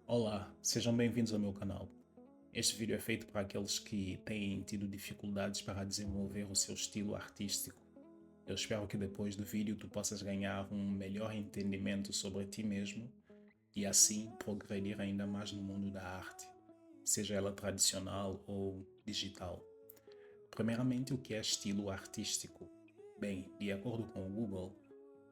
Olá, sejam bem-vindos ao meu canal. Este vídeo é feito para aqueles que têm tido dificuldades para desenvolver o seu estilo artístico. Eu espero que depois do vídeo tu possas ganhar um melhor entendimento sobre ti mesmo e assim progredir ainda mais no mundo da arte, seja ela tradicional ou digital. Primeiramente, o que é estilo artístico? Bem, de acordo com o Google,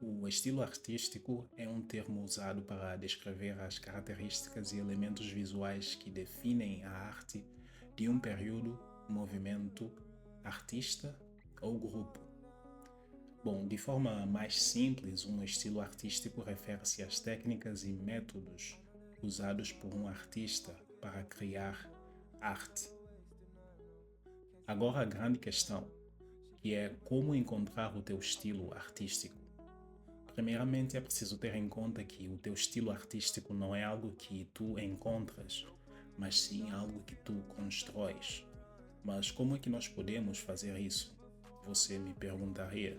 o estilo artístico é um termo usado para descrever as características e elementos visuais que definem a arte de um período, movimento, artista ou grupo. Bom, de forma mais simples, um estilo artístico refere-se às técnicas e métodos usados por um artista para criar arte. Agora a grande questão, que é como encontrar o teu estilo artístico. Primeiramente, é preciso ter em conta que o teu estilo artístico não é algo que tu encontras, mas sim algo que tu constróis. Mas como é que nós podemos fazer isso? Você me perguntaria.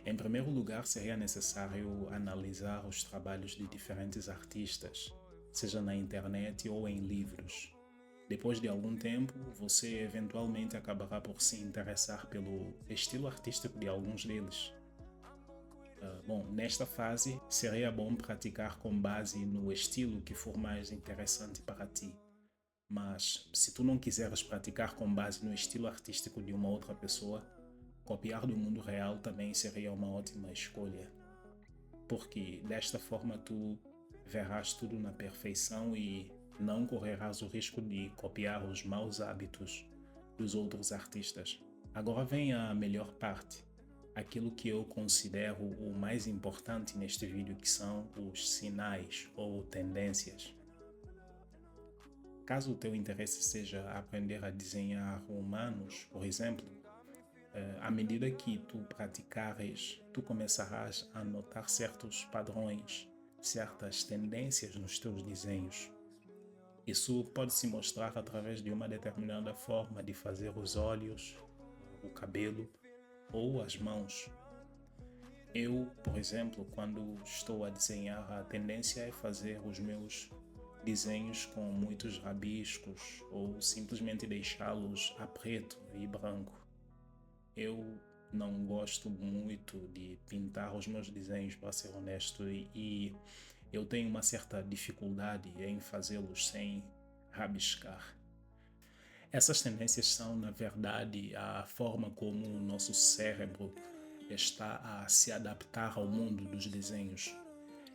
Em primeiro lugar, seria necessário analisar os trabalhos de diferentes artistas, seja na internet ou em livros. Depois de algum tempo, você eventualmente acabará por se interessar pelo estilo artístico de alguns deles. Bom, nesta fase seria bom praticar com base no estilo que for mais interessante para ti. Mas se tu não quiseres praticar com base no estilo artístico de uma outra pessoa, copiar do mundo real também seria uma ótima escolha, porque desta forma tu verás tudo na perfeição e não correrás o risco de copiar os maus hábitos dos outros artistas. Agora vem a melhor parte, aquilo que eu considero o mais importante neste vídeo, que são os sinais ou tendências. Caso o teu interesse seja aprender a desenhar humanos, por exemplo, à medida que tu praticares, tu começarás a notar certos padrões, certas tendências nos teus desenhos. Isso pode se mostrar através de uma determinada forma de fazer os olhos, o cabelo ou as mãos. Eu, por exemplo, quando estou a desenhar, a tendência é fazer os meus desenhos com muitos rabiscos ou simplesmente deixá-los a preto e branco. Eu não gosto muito de pintar os meus desenhos, para ser honesto, e eu tenho uma certa dificuldade em fazê-los sem rabiscar. Essas tendências são, na verdade, a forma como o nosso cérebro está a se adaptar ao mundo dos desenhos.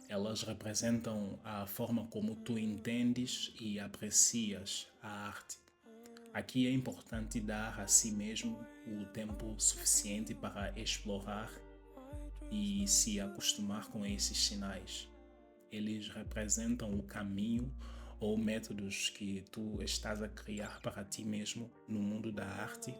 Elas representam a forma como tu entendes e aprecias a arte. Aqui é importante dar a si mesmo o tempo suficiente para explorar e se acostumar com esses sinais. Eles representam o caminho ou métodos que tu estás a criar para ti mesmo no mundo da arte,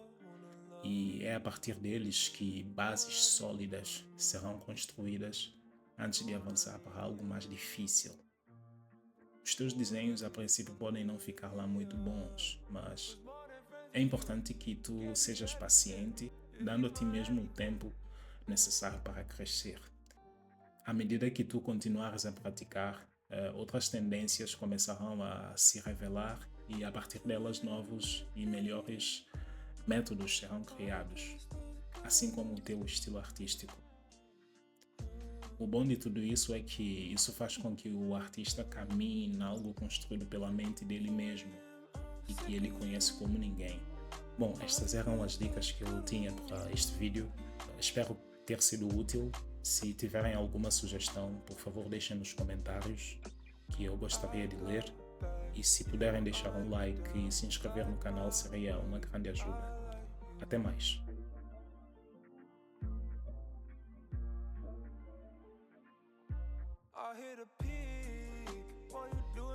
e é a partir deles que bases sólidas serão construídas antes de avançar para algo mais difícil. Os teus desenhos a princípio podem não ficar lá muito bons, mas é importante que tu sejas paciente, dando a ti mesmo o tempo necessário para crescer. À medida que tu continuares a praticar, outras tendências começarão a se revelar e a partir delas novos e melhores métodos serão criados, assim como o teu estilo artístico. O bom de tudo isso é que isso faz com que o artista caminhe em algo construído pela mente dele mesmo e que ele conhece como ninguém. Bom, estas eram as dicas que eu tinha para este vídeo. Espero ter sido útil. Se tiverem alguma sugestão, por favor deixem nos comentários, que eu gostaria de ler. E se puderem deixar um like e se inscrever no canal, seria uma grande ajuda. Até mais. I hit a peak while you doing